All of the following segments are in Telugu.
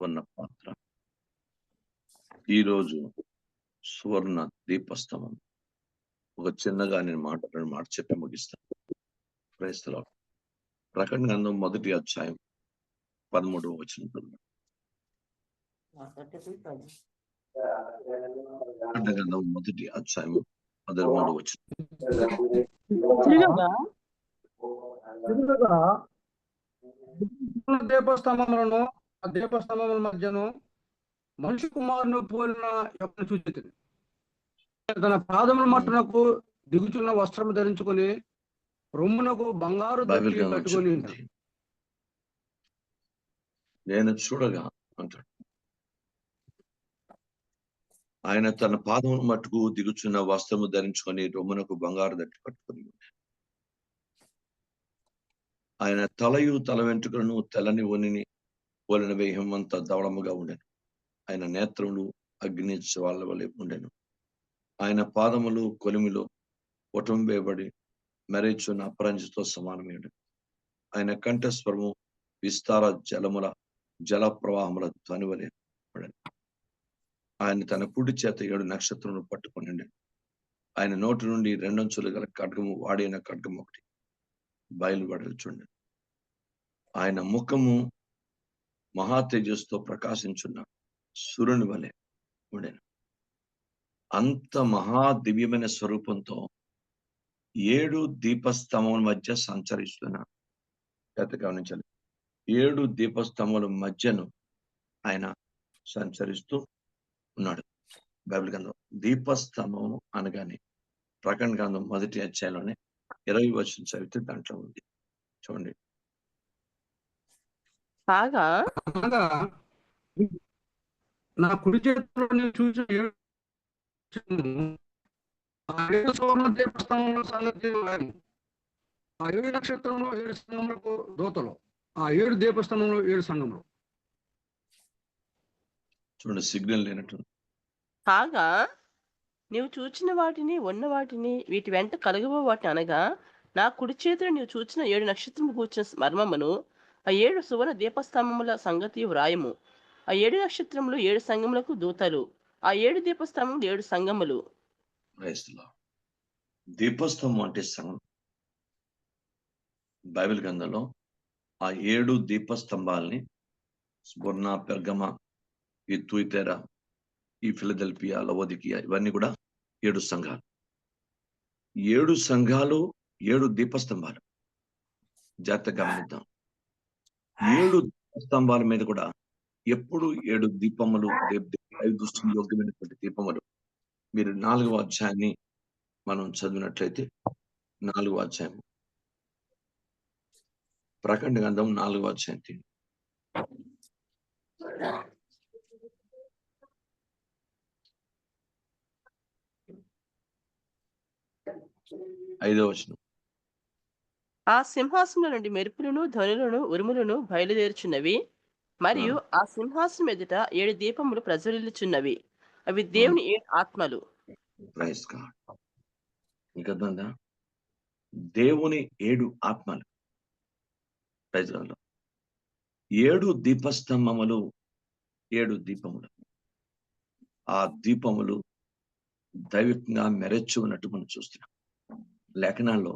సువర్ణ పాత్ర. ఈరోజు సువర్ణ దీపస్తంభం. ఒక చిన్నగా నేను రెండు మాట చెప్పి ముగిస్తాను. Praise the lord. ప్రకటన గ్రంథం 1వ అధ్యాయం 13వ వచనం. ప్రకటన గ్రంథం 1వ అధ్యాయం 13వ వచనం. దీపస్తంభములను ఆ దీపస్తంభముల మధ్యను మనిషి కుమారుని పోలిన యొక్క చూచితిని. తన పాదముల మట్టునకు దిగుచున్న వస్త్రము ధరించుకొని రొమ్మునకు బంగారు దొట్టి కట్టుకొని నేను చూడగా అంటాడు, ఆయన తన పాదముల మట్టుకు దిగుచున్న వస్త్రము ధరించుకొని రొమ్మునకు బంగారు దట్టి కట్టుకొని ఆయన తలయు తల వెంట్రుకలను తెల్లని ఒనిని పోలిన వేహమంతా ధవళముగా ఉండెను. ఆయన నేత్రములు అగ్ని జ్వాల వలె ఉండెను. ఆయన పాదములు కొలిమిలో ఒటంబేబడి మెరేచున్న అపరంజితో సమానమై ఉండెను. ఆయన కంఠస్వరము విస్తార జల ప్రవాహముల ధ్వని వలె ఉండెను. ఆయన తన కుడి చేత 7 నక్షత్రములు పట్టుకొని ఉండెను. ఆయన నోటి నుండి 2 అంచులు గల ఖడ్గము, వాడైన ఖడ్గము ఒకటి బయలుపడుచుండెను. ఆయన ముఖము మహా తేజస్సుతో ప్రకాశించున్న సూర్యుని వలె ఉండెను. అంత మహా దివ్యమైన స్వరూపంతో 7 దీపస్తంభముల మధ్య సంచరిస్తున్న గమనించాలి. 7 దీపస్తంభముల మధ్యను ఆయన సంచరిస్తూ ఉన్నాడు. బైబిల్ గ్రంథం దీపస్తంభము అనగానే ప్రకటన గ్రంథం 1వ అధ్యాయంలోనే 20వ వచనం చదివితే దాంట్లో ఉంది. చూడండి. నా కుడి చేతిలో చూసిన 7 సువర్ణ దీపస్తంభముల సంగతి ఆ 7 నక్షత్రంలో 7 సంఘములకు దూతలు, ఆ 7 దీపస్తంభంలో 7 సంఘములు. చూడండి, సిగ్నల్ లేనట్టు. కాగా నీవు చూచిన వాటిని, ఉన్న వాటిని, వీటి వెంట కలుగబో వాటిని అనగా, నా కుడి చేతిలో నీవు చూచిన 7 నక్షత్రములు కూర్చిన మర్మమును, ఆ 7 సువర్ణ దీపస్తంభముల సంగతి వ్రాయము. ఆ 7 నక్షత్రములు 7 సంఘములకు దూతలు, ఆ 7 దీపస్తంభములు 7 సంఘములు. దీపస్తంభం అంటే సంఘం. బైబిల్ గ్రంథంలో ఆ 7 దీపస్తంభాలని స్మరణ, పెర్గమ, ఈ తుయితెరా, ఈ ఫిలదెల్ఫియా, లవోదికియా, ఇవన్నీ కూడా 7 సంఘాలు. 7 సంఘాలు, 7 దీపస్తంభాలు. జాగ్రత్తగా గమనిద్దాం. 7 దీపస్తంభాల మీద కూడా ఎప్పుడు 7 దీపములు, దృష్టి యోగ్యమైనటువంటి దీపములు. మీరు 4వ అధ్యాయాన్ని మనం చదివినట్లయితే 4వ అధ్యాయం, ప్రకటన గ్రంథం 4వ అధ్యాయం 5వ వచనం. ఆ సింహాసనం నుండి మెరుపులను, ధ్వనులను, ఉరుములను బయలుదేరుచున్నవి. మరియు ఆ సింహాసనం ఎదుట 7 దీపములు ప్రజ్వలిల్లుచున్నవి. అవి దేవుని 7 ఆత్మలు. దేవుని 7 ఆత్మలు. 7 దీపస్తంభములు, 7 దీపములు. ఆ దీపములు దైవికంగా మెరచి ఉన్నట్టు మనం చూస్తున్నాం లేఖనాల్లో.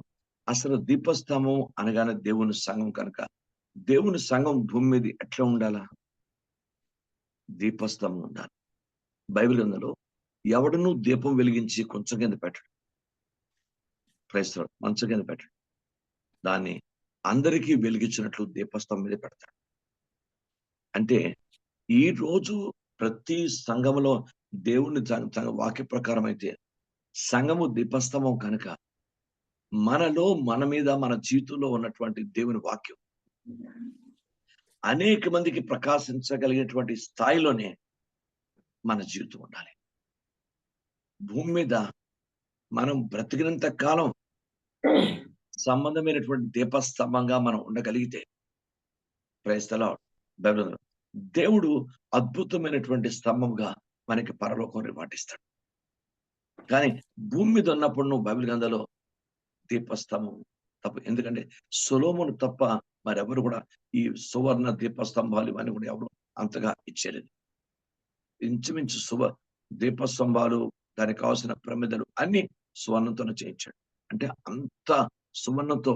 అసలు దీపస్తంభం అనగానే దేవుని సంఘం కనుక, దేవుని సంఘం భూమి మీద ఎట్లా ఉండాలా? దీపస్తంభం ఉండాలి. బైబిల్ గ్రంథంలో ఎవడను దీపం వెలిగించి కొంచెం కింద పెట్టడు, క్రైస్తవుడు మంచం కింద పెట్టడు. దాన్ని అందరికీ వెలిగించినట్లు దీపస్తంభం మీద పెడతాడు. అంటే ఈ రోజు ప్రతి సంఘములో దేవుని వాక్య ప్రకారం అయితే సంఘము దీపస్తంభం కనుక, మనలో, మన మీద, మన జీవితంలో ఉన్నటువంటి దేవుని వాక్యం అనేక మందికి ప్రకాశించగలిగినటువంటి స్థాయిలోనే మన జీవితం ఉండాలి. భూమి మీద మనం బ్రతికినంత కాలం సంబంధమైనటువంటి దీపస్తంభంగా మనం ఉండగలిగితే, ప్రైజ్ ది లార్డ్, దేవుడు అద్భుతమైనటువంటి స్తంభంగా మనకి పరలోకం రివార్డిస్తాడు. కానీ భూమి మీద ఉన్నప్పుడు నువ్వు బైబిల్ గ్రంథంలో దీపస్తంభం తప్ప. ఎందుకంటే సొలొమోను తప్ప మరెవరు కూడా ఈ సువర్ణ దీపస్తంభాలు ఇవన్నీ కూడా ఎవరు అంతగా ఇచ్చేది. ఇంచుమించు దీపస్తంభాలు, దానికి కావాల్సిన ప్రమిదలు అన్ని సువర్ణంతోనే చేయించాడు. అంటే అంత సువర్ణంతో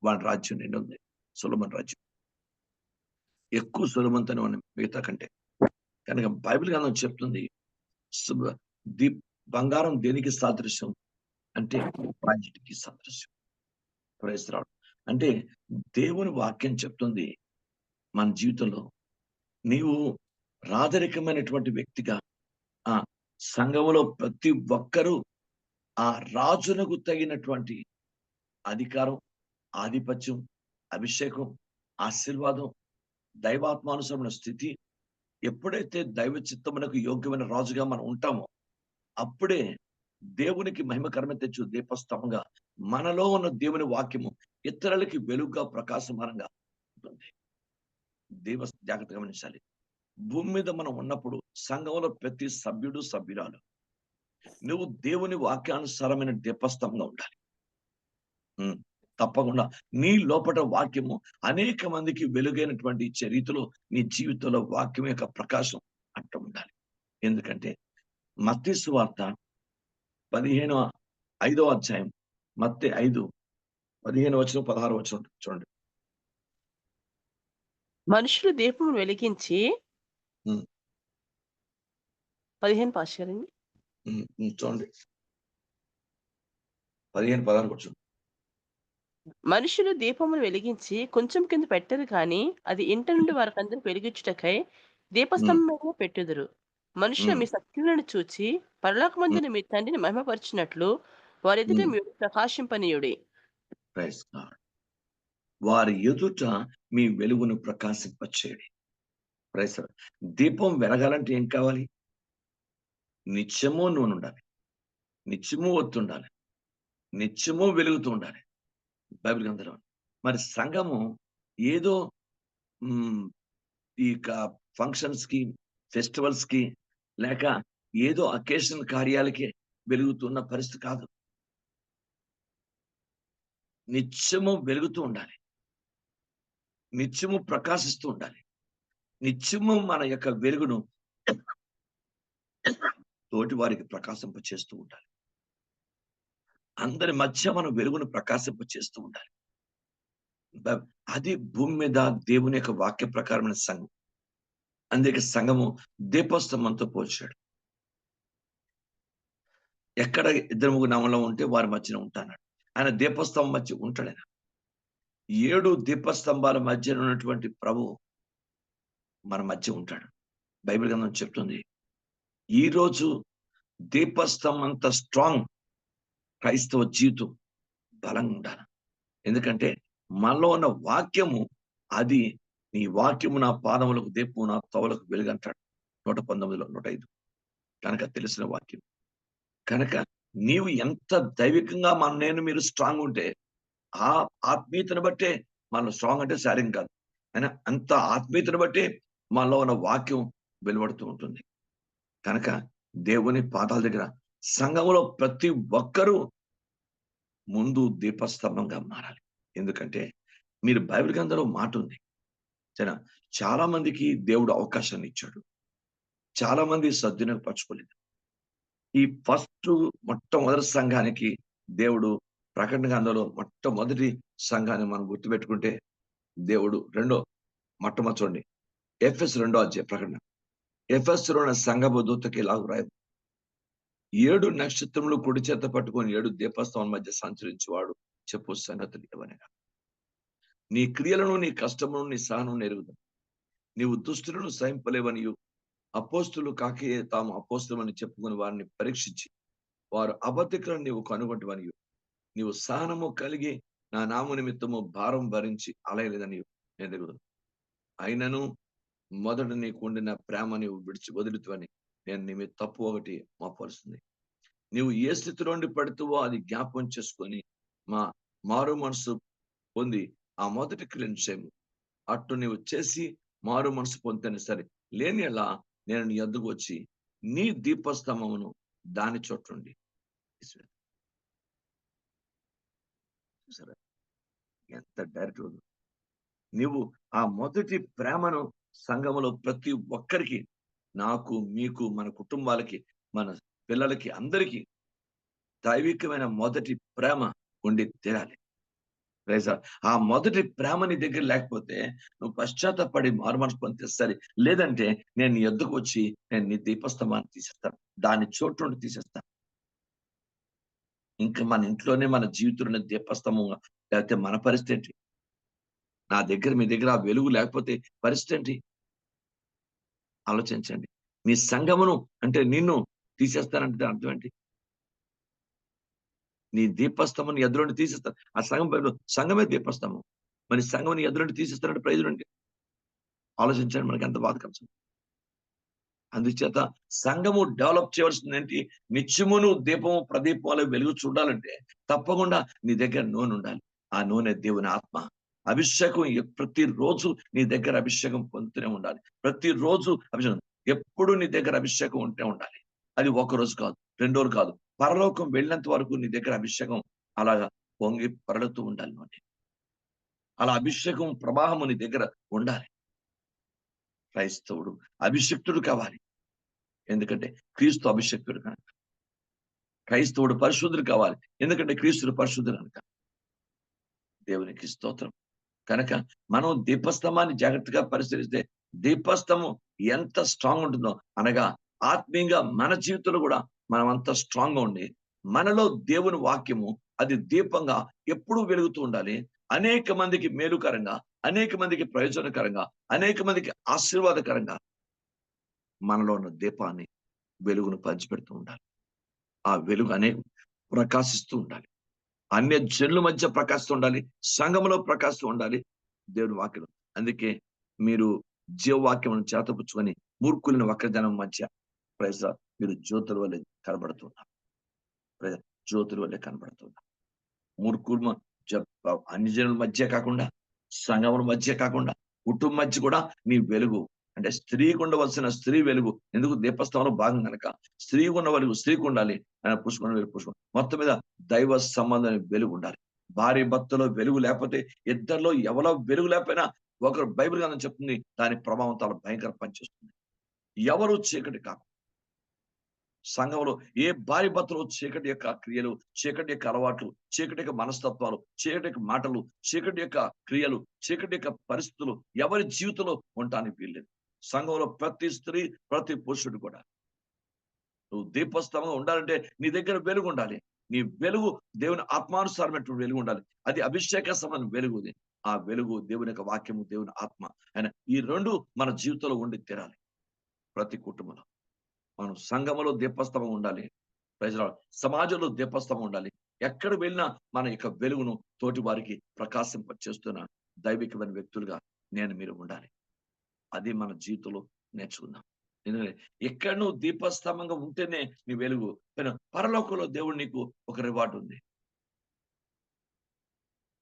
వాడి రాజ్యం నిండి ఉంది. సొలొమోను రాజ్యం ఎక్కువ సొలొమోనుతోనే ఉంది మిగతా కంటే. కనుక బైబిల్ గ్రంథం చెప్తుంది సుబ- దీ బంగారం దేనికి సాదృశ్యం అంటే రాజ్యానికి సాదృశ్యం. Praise lord. అంటే దేవుని వాక్యం చెప్తుంది మన జీవితంలో నీవు రాజరికమైనటువంటి వ్యక్తిగా ఆ సంఘములో ప్రతి ఒక్కరూ ఆ రాజునకు తగినటువంటి అధికారం, ఆధిపత్యం, అభిషేకం, ఆశీర్వాదం, దైవాత్మానుసరమైన స్థితి ఎప్పుడైతే దైవ చిత్తమునకు యోగ్యమైన రాజుగా మనం ఉంటామో అప్పుడే దేవునికి మహిమకరమ తెచ్చు దీపస్తంభంగా మనలో ఉన్న దేవుని వాక్యము ఇతరులకి వెలుగుగా ప్రకాశమానంగా ఉంటుంది. జాగ్రత్తగా గమనించాలి. భూమి మీద మనం ఉన్నప్పుడు సంఘంలో ప్రతి సభ్యుడు సభ్యురాలు నువ్వు దేవుని వాక్యానుసారమైన దీపస్తంభంగా ఉండాలి. తప్పకుండా నీ లోపల వాక్యము అనేక మందికి వెలుగైనటువంటి రీతిలో నీ జీవితంలో వాక్యం యొక్క ప్రకాశం అంట ఉండాలి. ఎందుకంటే మత్తయి సువార్త 5వ అధ్యాయం, మత్తయి 5:15-16 చూడండి. మనుషులు దీపం వెలిగించి 15 పాస్ గారండి. చూడండి 15-16 మనుషులు దీపమును వెలిగించి కొంచెం కింద పెట్టరు కానీ అది ఇంట నుండి వారికందరూ వెలిగించుటకై దీపస్తంభం మీద పెట్టుదురు. మనుషులు మీ సత్క్రియలను చూచి పరలోకమందున మీ తండ్రిని మహిమపరిచినట్లు వారి ఎదుట మీరు ప్రకాశింపనీయుడి. వారి ఎదుట మీ వెలుగును ప్రకాశింపచేయడి. Praise lord. దీపం వెలగాలంటే ఏం కావాలి? నిత్యము నూనె ఉండాలి, నిత్యము ఒత్తి ఉండాలి, నిత్యము వెలుగుతూ ఉండాలి. బైబిల్ గ్రంథంలో మరి సంఘము ఏదో ఈ ఫంక్షన్స్ కి, ఫెస్టివల్స్ కి, లేక ఏదో అకేషన్ కార్యాలకి వెలుగుతున్న పరిస్థితి కాదు. నిత్యము వెలుగుతూ ఉండాలి, నిత్యము ప్రకాశిస్తూ ఉండాలి. నిత్యము మన యొక్క వెలుగును తోటి వారికి ప్రకాశింప చేస్తూ ఉండాలి. అందరి మధ్య మనం వెలుగును ప్రకాశింప చేస్తూ ఉండాలి. అది భూమి మీద దేవుని యొక్క వాక్య ప్రకారమైన సంఘం. అందుకే సంఘము దీపస్తంభంతో పోల్చాడు. ఎక్కడ 2-3 నామంలో ఉంటే వారి మధ్యన ఉంటాడు. ఆయన దీపస్తంభం మధ్య ఉంటాడు. ఆయన 7 దీపస్తంభాల మధ్య ఉన్నటువంటి ప్రభు మన మధ్య ఉంటాడు. బైబిల్ గ్రంథం చెప్తుంది ఈ రోజు దీపస్తంభం అంత స్ట్రాంగ్ క్రైస్తవ జీవితం బలంగా ఉండాలి. ఎందుకంటే మనలో ఉన్న వాక్యము అది నీ వాక్యము నా పాదములకు దీపము నా తోవలకు వెలుగు అంటాడు 119లో 105. కనుక తెలిసిన వాక్యం. కనుక నీవు ఎంత దైవికంగా నేను మీరు స్ట్రాంగ్ ఉంటే ఆ ఆత్మీయతను బట్టే మనలో స్ట్రాంగ్ అంటే శారీరం కాదు, అయినా అంత ఆత్మీయతను బట్టే మనలో ఉన్న వాక్యం వెలువడుతూ ఉంటుంది. కనుక దేవుని పాదాల దగ్గర సంఘంలో ప్రతి ఒక్కరూ ముందు దీపస్తంభంగా మారాలి. ఎందుకంటే మీరు బైబిల్ గ్రంథంలో మాట ఉంది. చాలా మందికి దేవుడు అవకాశాన్ని ఇచ్చాడు, చాలా మంది సద్వినియోగపరచుకోలేదు. ఈ మొట్టమొదటి సంఘానికి దేవుడు ప్రకటన గ్రంథంలో మొట్టమొదటి సంఘాన్ని మనం గుర్తుపెట్టుకుంటే దేవుడు మొట్టమొదటి చూడండి ఎఫెసు 2వ అధ్యాయం ప్రకటన. ఎఫెసులో ఉన్న సంఘపు దూతకి ఇలా రాయదు 7 నక్షత్రములు కుడి చేత పట్టుకొని 7 దీపస్తంభాల మధ్య సంచరించేవాడు చెప్పు సంగతులు ఏవనగా నీ క్రియలను, నీ కష్టమును, నీ సహనం ఎరుగుదు. నీవు దుష్టులను సహింపలేవనియు అపోస్తులు కాకే తాము అపోస్తులమని చెప్పుకుని వారిని పరీక్షించి వారు అబద్ధికులను నీవు కనుగొంటువనియు నీవు సహనము కలిగి నా నామ నిమిత్తము భారం భరించి అలయలేదని నేను ఎరుగుదు. అయినను మొదట నీకు ఉండిన ప్రేమ నీవు వదులుతువని నేను నీ మీద తప్పు ఒకటి మోపరుస్తుంది. నీవు ఏ స్థితిలో ఉండి పడుతువో అది జ్ఞాపకం చేసుకొని మారు మనసు పొంది ఆ మొదటి క్రియను చేయము. అట్టు నీవు చేసి మారు మనసు పొందుతని సరే, లేని ఎలా నేను నీ యొద్దకు వచ్చి నీ దీపస్తంభమును దాని చోట్లుండి. ఎంత డైరెక్ట్. నీవు ఆ మొదటి ప్రేమను సంఘములో ప్రతి ఒక్కరికి, నాకు, మీకు, మన కుటుంబాలకి, మన పిల్లలకి, అందరికీ దైవికమైన మొదటి ప్రేమ ఉండి తీరాలి. Praise lord. ఆ మొదటి ప్రేమ నీ దగ్గర లేకపోతే నువ్వు పశ్చాత్తాపడి మారుమనసు పొందితే సరే. లేదంటే నేను నీ యొద్దకు వచ్చి నేను నీ దీపస్తంభాన్ని తీసేస్తాను. దాని చోటు నుండి తీసేస్తాను. ఇంకా మన ఇంట్లోనే మన జీవితంలో దీపస్తంభంగా లేకపోతే మన పరిస్థితి ఏంటి? నా దగ్గర మీ దగ్గర ఆ వెలుగు లేకపోతే పరిస్థితి ఏంటి? ఆలోచించండి. నీ సంఘమును అంటే నిన్ను తీసేస్తానంటే దాని అర్థం ఏంటి? నీ దీపస్తంభం నీ ఎదురు నుండి తీసేస్తాను. ఆ సంఘమే దీపస్తంభం. మరి సంఘం నీ ఎదురు నుండి తీసేస్తానంటే ప్రయోజనం ఏంటి? ఆలోచించండి, మనకి ఎంత బాధకరం. అందుచేత సంఘము డెవలప్ చేయవలసింది ఏంటి? నిత్యమును దీపము ప్రదీపాలు వెలుగు చూడాలంటే తప్పకుండా నీ దగ్గర నూనె ఉండాలి. ఆ నూనె దేవుని ఆత్మ. అభిషేకం ప్రతిరోజు నీ దగ్గర అభిషేకం పొందుతూనే ఉండాలి. ప్రతిరోజు అభిషేకం. ఎప్పుడు నీ దగ్గర అభిషేకం ఉంటే ఉండాలి. అది ఒక రోజు కాదు, 2 రోజులు కాదు. పరలోకం వెళ్ళినంత వరకు నీ దగ్గర అభిషేకం అలాగా పొంగి పరలుతూ ఉండాలి. అలా అభిషేకం ప్రవాహము నీ దగ్గర ఉండాలి. క్రైస్తవుడు అభిషిక్తుడు కావాలి. ఎందుకంటే క్రీస్తు అభిషేక్తుడు కనుక. క్రైస్తవుడు పరిశుద్ధుడు కావాలి. ఎందుకంటే క్రీస్తుడు పరిశుద్ధుడు కనుక. దేవునికి స్తోత్రం. కనుక మనం దీపస్తంభాన్ని జాగ్రత్తగా పరిశీలిస్తే దీపస్తంభం ఎంత స్ట్రాంగ్ ఉంటుందో, అనగా ఆత్మీయంగా మన జీవితంలో కూడా మనం అంత స్ట్రాంగ్ గా ఉండి మనలో దేవుని వాక్యము అది దీపంగా ఎప్పుడూ వెలుగుతూ ఉండాలి. అనేక మందికి మేలుకరంగా, అనేక మందికి ప్రయోజనకరంగా, అనేక మందికి ఆశీర్వాదకరంగా మనలో ఉన్న దీపాన్ని, వెలుగును పంచిపెడుతూ ఉండాలి. ఆ వెలుగు అనేక ప్రకాశిస్తూ ఉండాలి. అన్య జనుల మధ్య ప్రకాశిస్తూ ఉండాలి. సంఘములో ప్రకాశిస్తూ ఉండాలి దేవుని వాక్యం. అందుకే మీరు జీవవాక్యం చేతపుచ్చుకొని మూర్ఖులైన వక్రజనం మధ్య మీరు జ్యోతుల వల్లే కనబడుతున్నారు. జ్యోతుల వల్లే కనబడుతున్నారు. మూర్ఖులు అన్ని జనుల మధ్య కాకుండా, సంఘముల మధ్య కాకుండా, కుటుంబం మధ్య కూడా నీ వెలుగు అంటే స్త్రీకి ఉండవలసిన స్త్రీ వెలుగు. ఎందుకు? దీపస్తంభంలో భాగం కనుక స్త్రీకి ఉన్న వెలుగు స్త్రీకి ఉండాలి. పుష్పం మొత్తం మీద దైవ సంబంధం వెలుగు ఉండాలి. భార్య భర్తలో వెలుగు లేకపోతే, ఇద్దరిలో ఎవరో వెలుగు లేకపోయినా, ఒకరు బైబిల్ గ్రంథం చెప్తుంది దాని ప్రభావం చాలా భయంకర పనిచేస్తుంది. ఎవరు చీకటి కాదు. సంఘంలో ఏ భార్య భర్తలు చీకటి యొక్క క్రియలు, చీకటి యొక్క అలవాట్లు, చీకటి యొక్క మనస్తత్వాలు, చీకటి యొక్క మాటలు, చీకటి యొక్క క్రియలు, చీకటి యొక్క పరిస్థితులు ఎవరి జీవితంలో ఉండటానికి వీల్లేదు. సంఘంలో ప్రతి స్త్రీ, ప్రతి పురుషుడు కూడా నువ్వు దీపస్తంభంగా ఉండాలంటే నీ దగ్గర వెలుగు ఉండాలి. నీ వెలుగు దేవుని ఆత్మానుసారమైనటువంటి వెలుగు ఉండాలి. అది అభిషేక సంబంధం వెలుగుది. ఆ వెలుగు దేవుని యొక్క వాక్యము, దేవుని ఆత్మ. ఆయన ఈ రెండు మన జీవితంలో ఉండి తీరాలి. ప్రతి కుటుంబంలో మనం సంఘములో దీపస్తంభం ఉండాలి. ప్రజల సమాజంలో దీపస్తంభం ఉండాలి. ఎక్కడ వెళ్ళినా మన యొక్క వెలుగును తోటి వారికి ప్రకాశింప చేస్తున్న దైవికమైన వ్యక్తులుగా మీరు ఉండాలి. అది మన జీవితంలో నేర్చుకుందాం. ఎందుకంటే ఎక్కడ నువ్వు దీపస్తంభంగా ఉంటేనే నీ వెలుగు. పరలోకంలో దేవుడు నీకు ఒక రివార్డు ఉంది.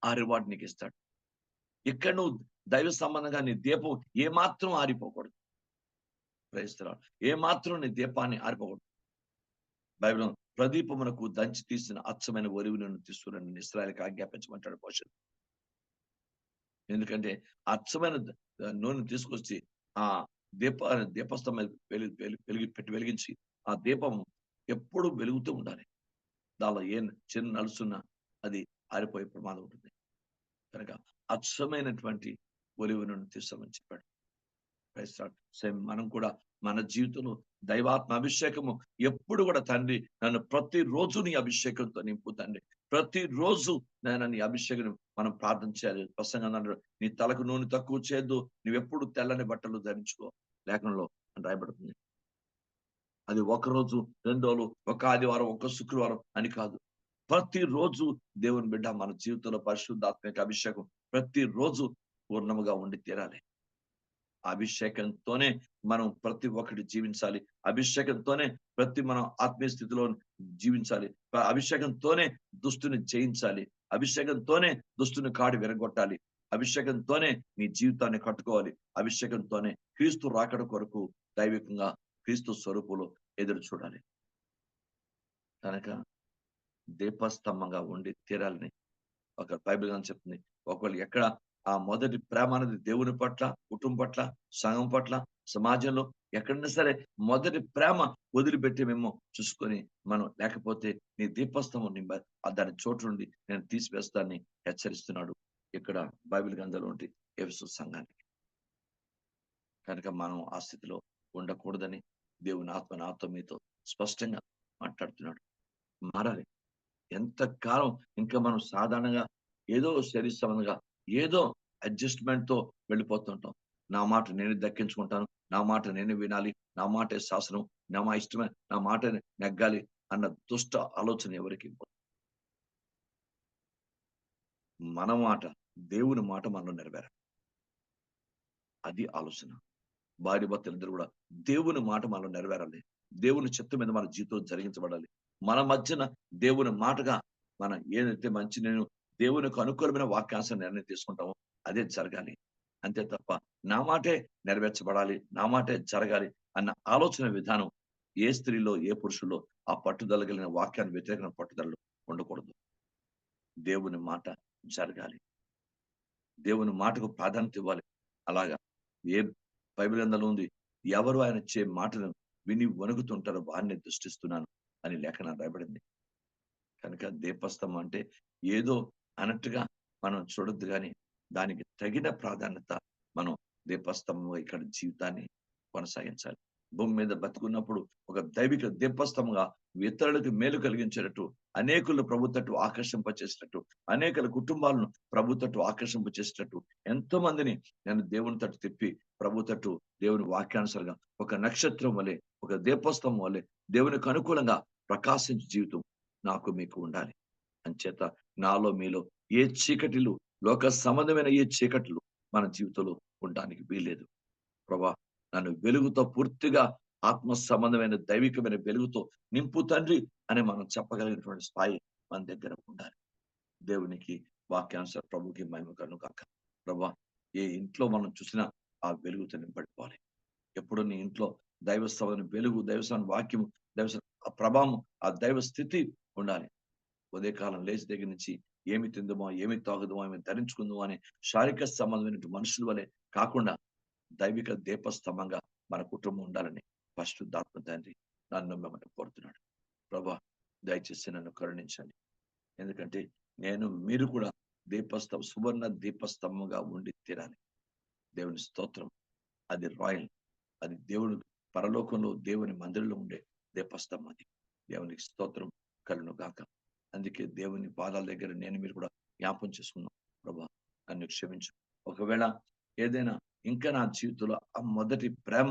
ఆ రివార్డు నీకు ఇస్తాడు. ఇక్కడ నువ్వు దైవ సంబంధంగా నీ దీపం ఏమాత్రం ఆరిపోకూడదు. ప్రయత్నిస్తున్నాడు. ఏమాత్రం నీ దీపాన్ని ఆరిపోకూడదు. బైబిల్ ప్రదీపమునకు దంచి తీసిన అచ్చమైన ఒలివలను తీసుకుని ఇశ్రాయేలుకి ఆజ్ఞాపించమంటాడు మోషే. ఎందుకంటే అచ్చమైన నూనె తీసుకొచ్చి ఆ దీపస్తంభం వెలిగించి ఆ దీపం ఎప్పుడు వెలుగుతూ ఉండాలి. దానిలో ఏ చిన్న నలుసున్నా అది ఆరిపోయే ప్రమాదం ఉంటుంది. కనుక అచ్చమైనటువంటి ఒలివ నూనె తీసుకోమని చెప్పాడు. సేమ్ మనం కూడా మన జీవితంలో దైవాత్మ అభిషేకము ఎప్పుడు కూడా, తండ్రి నన్ను ప్రతిరోజు నీ అభిషేకంతో నింపు తండ్రి. ప్రతిరోజు నేను నీ అభిషేకం మనం ప్రార్థన చేయాలి. ప్రసంగం అన్నాడు, నీ తలకు నూనె తక్కువ చేయొద్దు, నువ్వెప్పుడు తెల్లని బట్టలు ధరించుకో లేఖనంలో అని రాయబడుతుంది. అది ఒక రోజు, 2 రోజులు, ఒక ఆదివారం, ఒక శుక్రవారం అని కాదు. ప్రతిరోజు దేవుని బిడ్డ మన జీవితంలో పరిశుద్ధాత్మక అభిషేకం ప్రతిరోజు పూర్ణముగా ఉండి తీరాలి. అభిషేకంతోనే మనం ప్రతి ఒక్కటి జీవించాలి. అభిషేకంతోనే మనం ఆత్మీయ స్థితిలో జీవించాలి. అభిషేకంతోనే దుష్టుని జయించాలి. అభిషేకంతోనే దుష్టుని కాడి విరగొట్టాలి. అభిషేకంతోనే నీ జీవితాన్ని కట్టుకోవాలి. అభిషేకంతోనే క్రీస్తు రాకడ కొరకు దైవికంగా క్రీస్తు స్వరూపులో ఎదురు చూడాలి. కనుక దీపస్తంభంగా ఉండి తీరాలని ఒక బైబిల్ అని చెప్తుంది. ఒకవేళ ఎక్కడ ఆ మొదటి ప్రేమ అనేది దేవుని పట్ల, కుటుంబం పట్ల, సంఘం పట్ల, సమాజంలో ఎక్కడైనా సరే మొదటి ప్రేమ వదిలిపెట్టి మేము చూసుకొని మనం లేకపోతే నీ దీపస్తంభం దాని చోటు నుండి నేను తీసివేస్తానని హెచ్చరిస్తున్నాడు ఇక్కడ బైబిల్ గ్రంథంలో ఉంటే ఎఫెసు సంఘానికి. కనుక మనం ఆ స్థితిలో ఉండకూడదని దేవుని ఆత్మ నాతో మీతో స్పష్టంగా మాట్లాడుతున్నాడు. మారాలి. ఎంతకాలం ఇంకా మనం సాధారణంగా ఏదో శరీర సంబంధంగా ఏదో అడ్జస్ట్మెంట్ తో వెళ్ళిపోతుంటాం. నా మాట నేను దక్కించుకుంటాను, నా మాట నేను వినాలి, నా మాటే శాసనం, నా ఇష్టమే, నా మాట నెగ్గాలి అన్న దుష్ట ఆలోచన ఎవరికి మన మాట, దేవుని మాట మనలో నెరవేరాలి. అది ఆలోచన. భార్య భర్తలు ఇద్దరు కూడా దేవుని మాట మనలో నెరవేరాలి. దేవుని చిత్తం మీద మన జీవితం జరిగించబడాలి. మన మధ్యన దేవుని మాటగా మనం ఏదైతే మంచి నేను దేవునికి అనుకూలమైన వాక్యాంశం నిర్ణయం తీసుకుంటామో అదే జరగాలి. అంతే తప్ప నా మాటే నెరవేర్చబడాలి, నా మాటే జరగాలి అన్న ఆలోచన విధానం ఏ స్త్రీలో ఏ పురుషుల్లో ఆ పట్టుదల కలిగిన వాక్యాన్ని వ్యతిరేకమైన పట్టుదలలో ఉండకూడదు. దేవుని మాట జరగాలి. దేవుని మాటకు ప్రాధాన్యత ఇవ్వాలి. అలాగా ఏ బైబిల్ గ్రంథంలో ఉంది, ఎవరు ఆయన ఇచ్చే మాటలను విని వణుకుతుంటారో వారిని దృష్టిస్తున్నాను అని లేఖనం రాయబడింది. కనుక దీపస్తంభం అంటే ఏదో అన్నట్టుగా మనం చూడొద్దు, కానీ దానికి తగిన ప్రాధాన్యత మనం దీపస్తంభంగా ఇక్కడ జీవితాన్ని కొనసాగించాలి. భూమి మీద బతుకున్నప్పుడు ఒక దైవిక దీపస్తంభంగా ఇతరులకు మేలు కలిగించేటట్టు, అనేకులను ప్రభు తట్టు ఆకర్షింపచేసేటట్టు, అనేకల కుటుంబాలను ప్రభు తట్టు ఆకర్షింపచేసేటట్టు, ఎంతో మందిని నేను దేవుని తట్టు తిప్పి ప్రభు తట్టు దేవుని వాక్యానుసారంగా ఒక నక్షత్రం వలె, ఒక దీపస్తంభం వలె దేవునికి అనుకూలంగా ప్రకాశించే జీవితం నాకు మీకు ఉండాలి. అంచేత నాలో మీలో ఏ చీకటిలు, లోక సంబంధమైన ఏ చీకట్లు మన జీవితంలో ఉండడానికి వీల్లేదు. ప్రభా, నన్ను వెలుగుతో పూర్తిగా ఆత్మ సంబంధమైన దైవికమైన వెలుగుతో నింపు తండ్రి అని మనం చెప్పగలిగినటువంటి స్థాయి మన దగ్గర ఉండాలి. దేవునికి వాక్యానుసార ప్రభుకి మహిమ కలుగును గాక. ప్రభా, ఏ ఇంట్లో మనం చూసినా ఆ వెలుగుతో నింపడిపోవాలి. ఎప్పుడు నీ ఇంట్లో దైవ సంబంధమైన వెలుగు, దైవసాన వాక్యము, దైవ ప్రభావం, ఆ దైవ స్థితి ఉండాలి. ఉదయకాలం లేచి దగ్గర నుంచి ఏమి తిందుమో, ఏమి తాగుదామో, ఏమి ధరించుకుందామో అనే శారీరక సంబంధమైన మనుషుల వలె కాకుండా దైవిక దీపస్తంభంగా మన కుటుంబం ఉండాలని పరిశుద్ధాత్మ తండ్రి నన్ను మిమ్మల్ని కోరుతున్నాడు. ప్రభా, దయచేసి నన్ను కరుణించండి. ఎందుకంటే మీరు కూడా సువర్ణ దీపస్తంభంగా ఉండి తీరాలి. దేవుని స్తోత్రం. అది రాయల్, అది దేవుని పరలోకంలో దేవుని మందిరంలో ఉండే దీపస్తంభం. అది దేవునికి స్తోత్రం కలుగును గాక. అందుకే దేవుని పాదాల దగ్గర మీరు కూడా జ్ఞాపం చేసుకున్నాం. ప్రభా, నన్ను క్షమించు. ఒకవేళ ఏదైనా ఇంకా నా జీవితంలో ఆ మొదటి ప్రేమ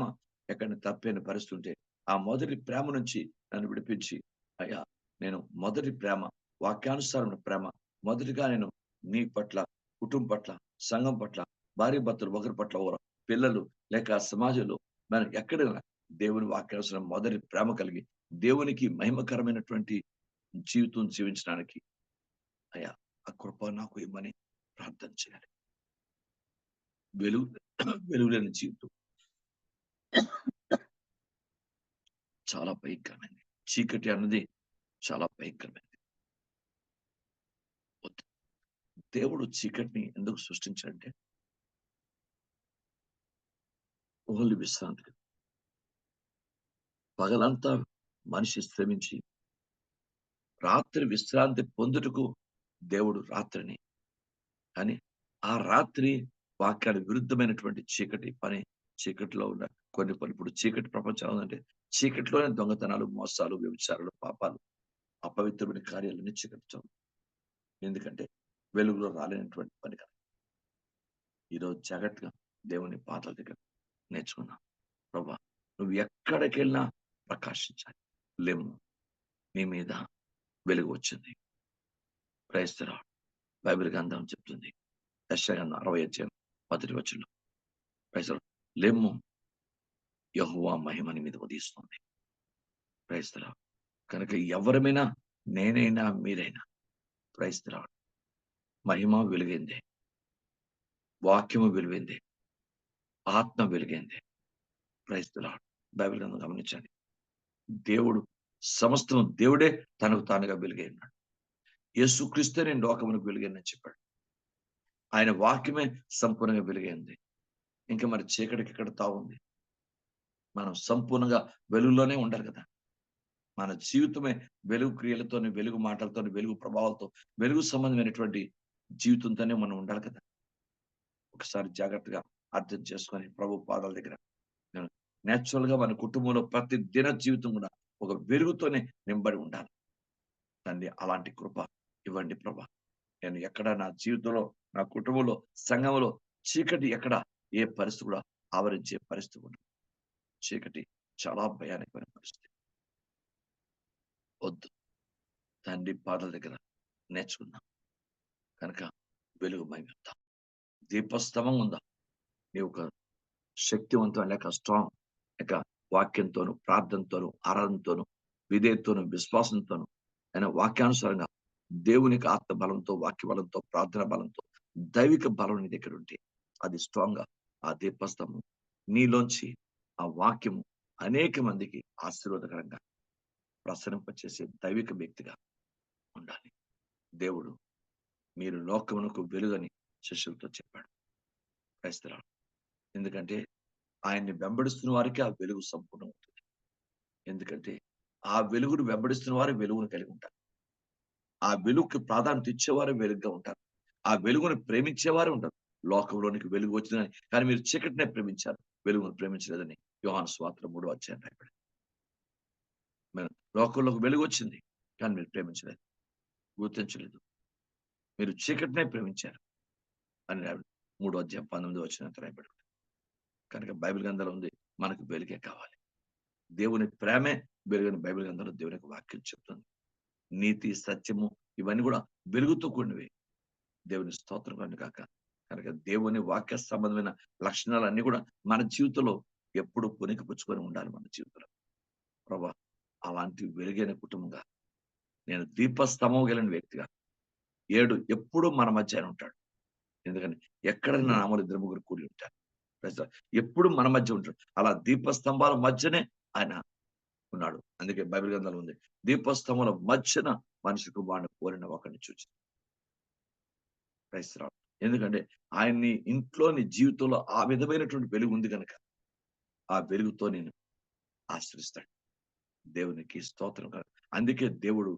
ఎక్కడ తప్పైన పరిస్థితి ఉంటే ఆ మొదటి ప్రేమ నుంచి నన్ను విడిపించి, అయ్యా నేను మొదటి ప్రేమ, వాక్యానుసారమైన ప్రేమ మొదటిగా నేను నీ పట్ల, కుటుంబం పట్ల, సంఘం పట్ల, భార్య భర్తలు ఒకరి పట్ల ఒకరు, పిల్లలు లేక సమాజంలో మనం ఎక్కడైనా దేవుని వాక్యానుసారం మొదటి ప్రేమ కలిగి దేవునికి మహిమకరమైనటువంటి జీవితం జీవించడానికి అయ్యా ఆ కృప నాకు ఇవ్వమని ప్రార్థన చేయాలి. వెలుగులేని జీవితం చాలా భయంకరమైనది. చీకటి అన్నది చాలా భయంకరమైనది. దేవుడు చీకటిని ఎందుకు సృష్టించాడంటే ఓన్లీ విశ్రాంతి. పగలంతా మనిషి శ్రమించి రాత్రి విశ్రాంతి పొందుటకు దేవుడు రాత్రిని, కానీ ఆ రాత్రి వాక్యానికి విరుద్ధమైనటువంటి చీకటి పని, చీకటిలో ఉన్న కొన్ని ఇప్పుడు చీకటి ప్రపంచం అంటే చీకటిలోనే దొంగతనాలు, మోసాలు, వ్యభిచారాలు, పాపాలు, అపవిత్రమైన కార్యాలన్నీ చీకటితో. ఎందుకంటే వెలుగులో రాలేనటువంటి పని కదా. ఈరోజు జాగ్రత్తగా దేవుని పాదాల దగ్గర నేర్చుకున్నాం. ప్రభా, నువ్వు ఎక్కడికి వెళ్ళినా ప్రకాశించాలి. లేము, నీ మీద వెలుగు వచ్చింది. క్రైస్తవ బైబిల్ గ్రంథం చెప్తుంది, యెషయా గ్రంథం 60:1 క్రైస్తవ లేము, యెహోవా మహిమ నీ మీద ఉదయిస్తుంది. క్రైస్తవ కనుక ఎవరమైనా, నేనైనా మీరైనా క్రైస్తవ మహిమ వెలుగైందే, వాక్యము వెలుగైందే, ఆత్మ వెలుగైందే. క్రైస్తవ బైబిల్ గ్రంథం గమనించండి. దేవుడు సమస్తం దేవుడే తనకు తానుగా వెలుగై ఉన్నాడు. యేసుక్రీస్తే నేను లోకమునకు వెలుగైనని చెప్పాడు. ఆయన వాక్యమే సంపూర్ణంగా వెలుగైంది. ఇంకా మరి చీకటికి ఎక్కడ తావుంది? మనం సంపూర్ణంగా వెలుగులోనే ఉండాలి కదా! మన జీవితమే వెలుగు క్రియలతోని, వెలుగు మాటలతోని, వెలుగు ప్రభావాలతో, వెలుగు సంబంధమైనటువంటి జీవితంతోనే మనం ఉండాలి కదా! ఒకసారి జాగ్రత్తగా అర్థం చేసుకొని ప్రభు పాదాల దగ్గర నేచురల్‌గా మన కుటుంబంలో ప్రతి దిన జీవితం కూడా ఒక వెలుగుతోనే నింబడి ఉండాలి. తండ్రి అలాంటి కృప ఇవ్వండి ప్రభా. నేను ఎక్కడ నా జీవితంలో, నా కుటుంబంలో, సంఘంలో చీకటి ఎక్కడ ఏ పరిస్థితి కూడా ఆవరించే పరిస్థితి ఉండదు. చీకటి చాలా భయానకమైన పరిస్థితి. వద్దు. తండ్రి పాదాల దగ్గర నేర్చుకుందాం. కనుక వెలుగు మహిమిద్దాం. దీపస్తంభం ఉందా? నీ ఒక శక్తివంతం లేక స్ట్రాంగ్ లేక వాక్యంతోను, ప్రార్థనతోను, ఆరాధనతోను, విధేయతతోను, విశ్వాసంతోను ఆయన వాక్యానుసారంగా దేవునికి ఆత్మ బలంతో, వాక్య బలంతో, ప్రార్థన బలంతో, దైవిక బలం నీ దగ్గర ఉంటే అది స్ట్రాంగ్ గా ఆ దీపస్తంభం నీలోంచి ఆ వాక్యము అనేక మందికి ఆశీర్వాదకరంగా ప్రసరింపచేసే దైవిక వ్యక్తిగా ఉండాలి. దేవుడు మీరు లోకమునకు వెలుగని శిష్యులతో చెప్పాడు. క్రైస్తవులు. ఎందుకంటే ఆయన్ని వెంబడిస్తున్న వారికి ఆ వెలుగు సంపూర్ణం ఉంటుంది. ఎందుకంటే ఆ వెలుగును వెంబడిస్తున్న వారు వెలుగును కలిగి ఉంటారు. ఆ వెలుగుకి ప్రాధాన్యత ఇచ్చేవారు వెలుగుగా ఉంటారు. ఆ వెలుగును ప్రేమించేవారు ఉంటారు. లోకంలోనికి వెలుగు వచ్చిందని కానీ మీరు చీకటినే ప్రేమించారు. వెలుగును ప్రేమించలేదని యోహాను సువార్త 3వ అధ్యాయం రాయబడింది. లోకంలోకి వెలుగు వచ్చింది. కానీ మీరు ప్రేమించలేదు. గుర్తించలేదు. మీరు చీకటినే ప్రేమించారు అని 3వ అధ్యాయం 19వ వచనం రాయబడింది. కనుక బైబిల్ గ్రంథంలో ఉంది మనకు వెలుగే కావాలి. దేవుని ప్రేమే వెలుగని బైబిల్ గ్రంథంలో దేవుని యొక్క వాక్యం చెప్తుంది. నీతి, సత్యము ఇవన్నీ కూడా వెలుగుతో కూడినవి. దేవుని స్తోత్రం కనుక కాక కనుక దేవుని వాక్య సంబంధమైన లక్షణాలన్నీ కూడా మన జీవితంలో ఎప్పుడు పుణికిపుచ్చుకొని ఉండాలి. మన జీవితంలో ప్రభా అలాంటి వెలుగైన కుటుంబంగా నేను దీపస్తంభం కలిగిన వ్యక్తిగా 7 ఎప్పుడు మన మధ్య ఆయన ఉంటాడు. ఎందుకని ఎక్కడ నా నామములో 2 కూడి ఉంటారు. ఎప్పుడు మన మధ్య ఉంటాడు. అలా దీపస్తంభాల మధ్యనే ఆయన ఉన్నాడు. అందుకే బైబిల్ గ్రంథంలో ఉంది దీపస్తంభముల మధ్యన మనిషి కుమారుని పోలిన ఒకరిని చూచి. క్రైస్తరావు. ఎందుకంటే ఆయన్ని ఇంట్లోని జీవితంలో ఆ విధమైనటువంటి వెలుగు ఉంది కనుక ఆ వెలుగుతో నేను ఆశ్రయిస్తాడు. దేవునికి స్తోత్రం. అందుకే దేవుడు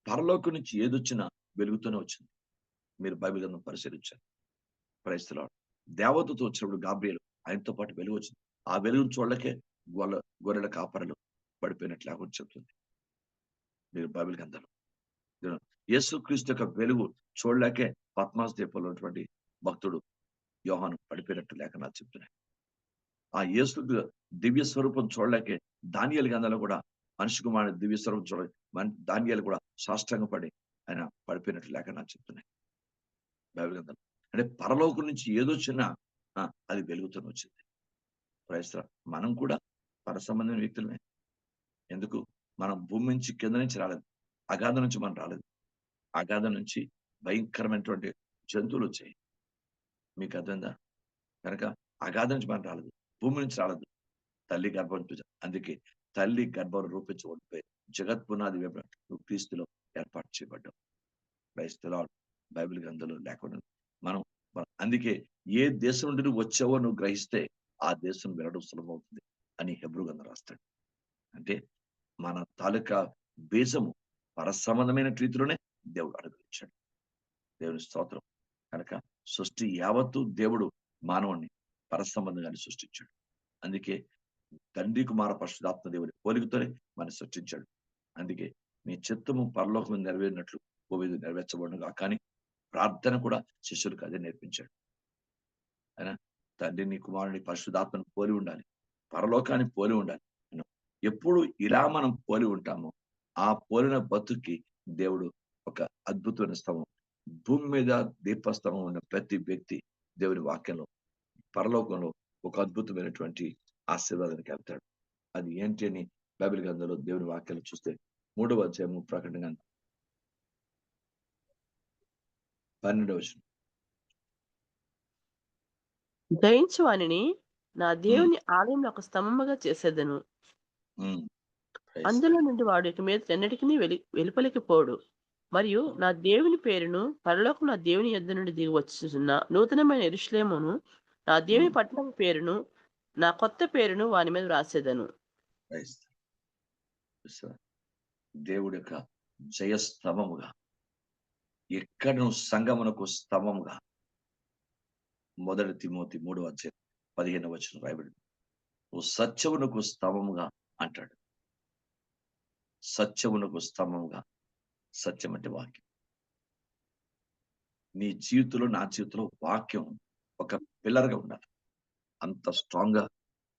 పరలోకం నుంచి ఏదొచ్చినా వెలుగుతోనే వచ్చింది. మీరు బైబిల్ గ్రంథం పరిశీలించారు. క్రైస్తరావు. దేవతతో వచ్చినప్పుడు గాబ్రియలు ఆయనతో పాటు వెలుగు వచ్చింది. ఆ వెలుగును చూడలకే గొర్రెల కాపరలు పడిపోయినట్లు లేకుండా చెప్తుంది. మీరు బైబిల్ గ్రంథంలో యేసుక్రీస్తు యొక్క వెలుగు చూడలేకే పద్మాస్ ద్వీపంలో ఉన్నటువంటి భక్తుడు యోహాను పడిపోయినట్టు లేఖనాలు చెప్తున్నాయి. ఆ యేసు దివ్య స్వరూపం చూడలేకే దానియేలు గ్రంథంలో కూడా మనిషి కుమారుని దివ్య స్వరూపం చూడ దానియేలు కూడా సాష్టాంగపడి ఆయన పడిపోయినట్టు లేఖనాలు చెప్తున్నాయి బైబిల్ గ్రంథం. అంటే పరలోకం నుంచి ఏదొచ్చినా అది వెలుగుతూనే వచ్చింది. క్రైస్తవ మనం కూడా పర సంబంధమైన వ్యక్తులమే. ఎందుకు మనం భూమి నుంచి కింద నుంచి రాలేదు. అగాధం నుంచి మనం రాలేదు. అగాధం నుంచి భయంకరమైనటువంటి జంతువులు వచ్చాయి. మీకు అర్థమైందా? కనుక అగాధం నుంచి మనం రాలేదు. భూమి నుంచి రాలేదు. తల్లి గర్భం నుంచి. అందుకే తల్లి గర్భం రూపించబడిపోయి జగత్ పునాది నువ్వు క్రీస్తులో ఏర్పాటు చేయబడ్డావు. క్రైస్తవ బైబిల్ గ్రంథంలో లేకుండా మనం అందుకే ఏ దేశం నుండి నువ్వు వచ్చావో నువ్వు గ్రహిస్తే ఆ దేశం వెళ్ళడం సులభం అవుతుంది అని హెబ్రూ గ్రంథం రాస్తాడు. అంటే మన తాలూకా బీజము పరసంబంధమైన రీతిలోనే దేవుడు అనుగ్రహించాడు. దేవుని స్తోత్రం. కనుక సృష్టి యావత్తు దేవుడు మానవుణ్ణి పరసంబంధంగానే సృష్టించాడు. అందుకే తండ్రి కుమార పరిశుద్ధాత్మ దేవుని పోలికతోనే మనం సృష్టించాడు. అందుకే నీ చిత్తము పరలోకం నెరవేరినట్లు భూమి నెరవేర్చబడుగా కానీ ప్రార్థన కూడా శిష్యులకు అదే నేర్పించాడు. అయినా తండ్రిని కుమారుని పరిశుద్ధాత్మను పోలి ఉండాలి. పరలోకాన్ని పోలి ఉండాలి. ఎప్పుడు ఇలా మనం పోలి ఉంటామో ఆ పోలిన బతుకి దేవుడు ఒక అద్భుతమైన స్తంభం భూమి మీద దీపస్తంభం ఉన్న ప్రతి వ్యక్తి దేవుని వాక్యంలో పరలోకంలో ఒక అద్భుతమైనటువంటి ఆశీర్వాదానికి వెళ్తాడు. అది ఏంటి అని బైబిల్ గ్రంథంలో దేవుని వాక్యాలు చూస్తే 3వ అధ్యాయము ప్రకటన 12వ వచనం. జయించు వానిని నా దేవుని ఆలయంలో ఒక స్తంభముగా చేసేదను. అందులో నుండి వాడు ఇక మీద ఎన్నటికీ వెలుపలికి పోడు. మరియు నా దేవుని పేరును పరలోకం నా దేవుని యొద్ద నుండి దిగి వచ్చుచున్న నూతనమైన యెరూషలేమును నా దేవుని పట్టణం పేరును నా కొత్త పేరును వాని మీద రాసేదను. క్రైస్తవ చూసావా? దేవుడి యొక్క జయస్తవముగా ఎక్కడను సంగమునకు స్తవముగా 1 తిమోతి 3:15 రాయబడి నువ్వు సత్యమునకు స్తవముగా అంటాడు. సత్యమునకు స్తవముగా. సత్యం అంటే వాక్యం. నీ జీవితంలో నా జీవితంలో వాక్యం ఒక పిల్లర్ గా ఉండాలి. అంత స్ట్రాంగ్ గా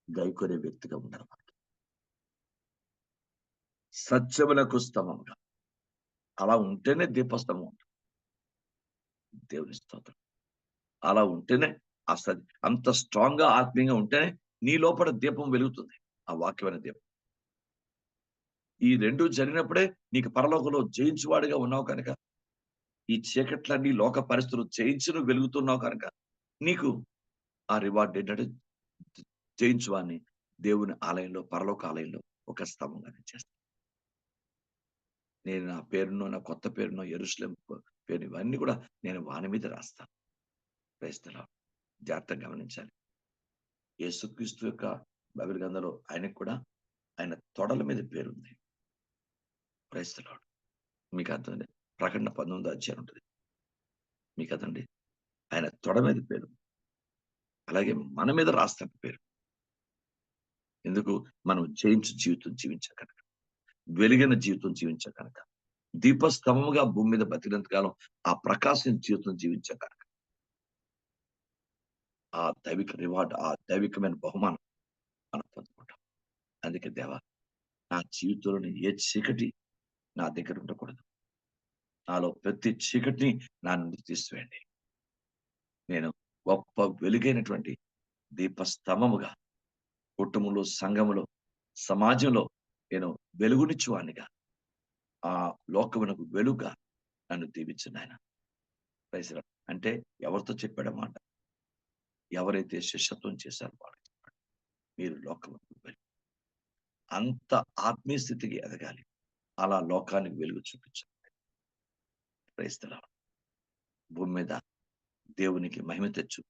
గైకొనే వ్యక్తిగా ఉండాలి. సత్యమునకు స్తవముగా. అలా ఉంటేనే దీపస్తంభం ఉంటుంది. దేవుని స్తోత్రం. అలా ఉంటేనే అంత స్ట్రాంగ్ గా ఆత్మీయంగా ఉంటేనే నీ లోపల దీపం వెలుగుతుంది. ఆ వాక్యమైన దీపం. ఈ రెండు జరిగినప్పుడే నీకు పరలోకంలో జయించువాడిగా ఉన్నావు కనుక, ఈ చీకట్లన్నీ లోక పరిస్థితులు జయించి నువ్వు వెలుగుతున్నావు కనుక నీకు ఆ రివార్డ్ ఏంటంటే జయించువాడిని దేవుని ఆలయంలో, పరలోక ఆలయంలో ఒక స్తంభంగా నేను చేస్తాను. నేను నా పేరును, నా కొత్త పేరును, యెరూషలేము పేరు ఇవన్నీ కూడా నేను వాని మీద రాస్తాను. క్రైస్తవులు జాగ్రత్తగా గమనించాలి. యేసుక్రీస్తు యొక్క బైబిల్ గ్రంథంలో ఆయనకు కూడా ఆయన తొడల మీద పేరుంది. క్రైస్తవులు మీకు అర్థండి. ప్రకటన 19 ఉంటుంది. మీకు అర్థండి. ఆయన తొడ మీద పేరు. అలాగే మన మీద రాస్తాడు పేరు. ఎందుకు? మనం జయించు జీవితం జీవించా కనుక, వెలిగిన జీవితం జీవించా కనుక, దీపస్తంభముగా భూమి మీద బతికినంత కాలం ఆ ప్రకాశం జీవితం జీవించా కనుక ఆ దైవిక రివార్డ్, ఆ దైవికమైన బహుమానం మనం పొందుకుంటాం. అందుకే దేవా, నా జీవితంలోని ఏ చీకటి నా దగ్గర ఉండకూడదు. నాలో ప్రతి చీకటిని నా నుండి తీసివేయండి. నేను గొప్ప వెలుగైనటువంటి దీపస్తంభముగా కుటుంబంలో, సంఘములో, సమాజంలో నేను వెలుగునిచ్చువానిగా, ఆ లోకమునకు వెలుగుగా నన్ను దీవించండి ఆయన. Praise lord. అంటే ఎవరితో చెప్పాడన్నమాట? ఎవరైతే శిష్యత్వం చేశారో వాళ్ళకి చెప్పాడు. మీరు లోకమునకు వెలుగు. అంత ఆత్మీయ స్థితికి ఎదగాలి. అలా లోకానికి వెలుగు చూపించాలి. Praise lord. భూమి మీద దేవునికి మహిమ తెచ్చు.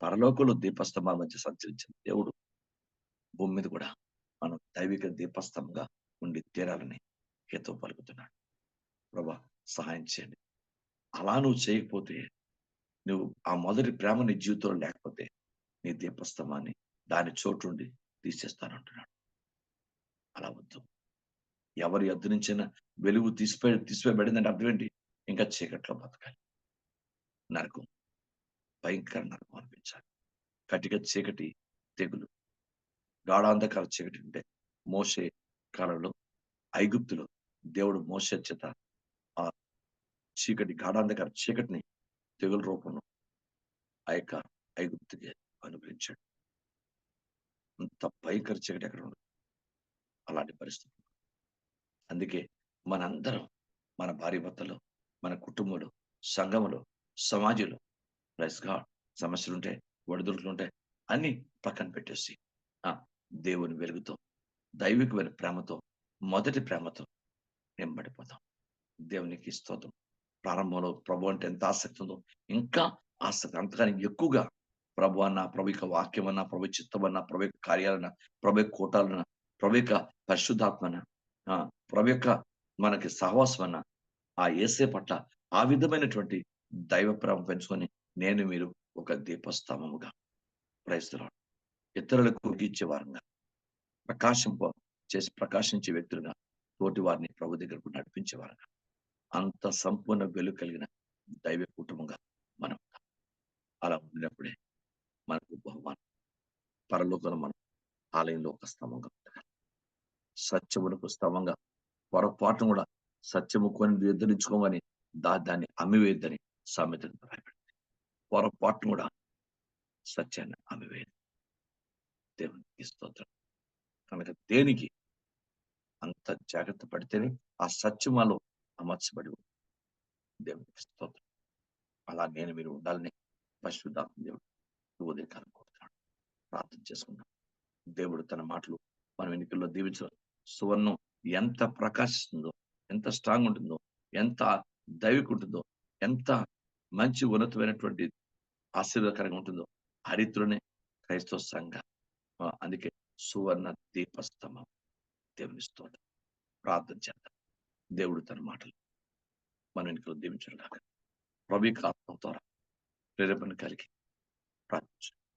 పరలోకంలో దీపస్తంభాల మధ్య సంచరించిన దేవుడు భూమి మీద కూడా మనం దైవిక దీపస్తంభంగా ఉండి తీరాలని హితవు పలుకుతున్నాడు. ప్రభా, సహాయం చేయండి. అలా నువ్వు చేయకపోతే, నువ్వు ఆ మొదటి ప్రేమ నీ జీవితంలో లేకపోతే, నీ దీపస్తంభాన్ని దాని చోటు నుండి తీసేస్తానంటున్నాడు. అలా వద్దు. ఎవరి యొద్ద నుంచైనా వెలుగు తీసివేయబడిందంటే అర్థం ఏంటి? ఇంకా చీకట్లో బతకాలి. నరకం, భయంకర నరకం అనిపించాలి. కటిక చీకటి, తెగులు, గాఢాంధకార చీకటి ఉంటే మోషే కాలంలో ఐగుప్తులో దేవుడు మోషే చేత ఆ చీకటి, గాఢాంధకార చీకటిని తెగులు రూపంలో ఆ యొక్క ఐగుప్తుకి అనుగ్రహించాడు. అంత భయంకర చీకటి ఎక్కడ ఉండదు. అలాంటి పరిస్థితి. అందుకే మనందరం మన భార్య భర్తలో, మన కుటుంబంలో, సంఘములో, సమాజంలో ప్రైజ్ గాడ్ సమస్యలుంటే, ఒడిదుడుకులుంటే అన్ని పక్కన పెట్టేసి దేవుని వెలుగుతో, దైవికమైన ప్రేమతో, మొదటి ప్రేమతో నింబడిపోతాం. దేవునికి స్తోత్రం. ప్రారంభంలో ప్రభు అంటే ఎంత ఆసక్తి ఉందో, ఇంకా ఆసక్తి అంతగాని ఎక్కువగా ప్రభు అన్న, ప్రభు యొక్క వాక్యం అన్న, ప్రభు చిత్తం అన్న, ప్రభు యొక్క కార్యాలన్న, ప్రభు యొక్క కూటాలన్న, ప్రభు యొక్క పరిశుద్ధాత్మన, ప్రభు యొక్క మనకి సహవాసం అన్న, ఆ యేసే పట్ల ఆ విధమైనటువంటి దైవ ప్రేమ పెంచుకొని నేను మీరు ఒక దీపస్తంభముగా ప్రయత్నిస్తున్నాడు. ఇతరులకు ఇచ్చే వారంగా ప్రకాశించే వ్యక్తులుగా తోటి వారిని ప్రభు దగ్గరకు నడిపించేవారుగా అంత సంపూర్ణ వెలుగు కలిగిన దైవ కుటుంబంగా మనం అలా ఉండినప్పుడే మనకు బహుమానం పరలోకంలో మనం ఆలయంలో ఒక స్తంభంగా ఉండాలి. సత్యమునకు స్తంభంగా పొరపాటును కూడా సత్యము కొని ఎదురించుకోమని దాన్ని అమ్మివేయద్దని సామెతలు రాయబడింది. పొరపాటును కూడా సత్యాన్ని అమ్మివేయదు. దేవునికి స్తోత్రం. కనుక దేనికి అంత జాగ్రత్త పడితేనే ఆ సత్యమాలో అమర్చబడి ఉంది. దేవునికి స్తోత్రం. అలా నేను మీరు ఉండాలని పరిశుద్ధాత్మ దేవుడు ఉదయకాలం కోరుతున్నాడు. ప్రార్థన చేసుకుందాం. దేవుడు తన మాటలు మనం ఎన్నికల్లో దీవించడం సువర్ణం ఎంత ప్రకాశిస్తుందో, ఎంత స్ట్రాంగ్ ఉంటుందో, ఎంత దైవిక ఉంటుందో, ఎంత మంచి ఉన్నతమైనటువంటి ఆశీర్వాదకరంగా ఉంటుందో ఆ రీతిలోనే క్రైస్తవ సంఘ అందుకే సువర్ణ దీపస్తంభం. దేవుని స్తోత్రం. ప్రార్థన చేద్దాం. దేవుడు తన మాటలు మన వెనుకలు దీవించడం కాక ప్రభు ఆత్మ ద్వారా ప్రేరేపణ కలిగి ప్రార్థించు.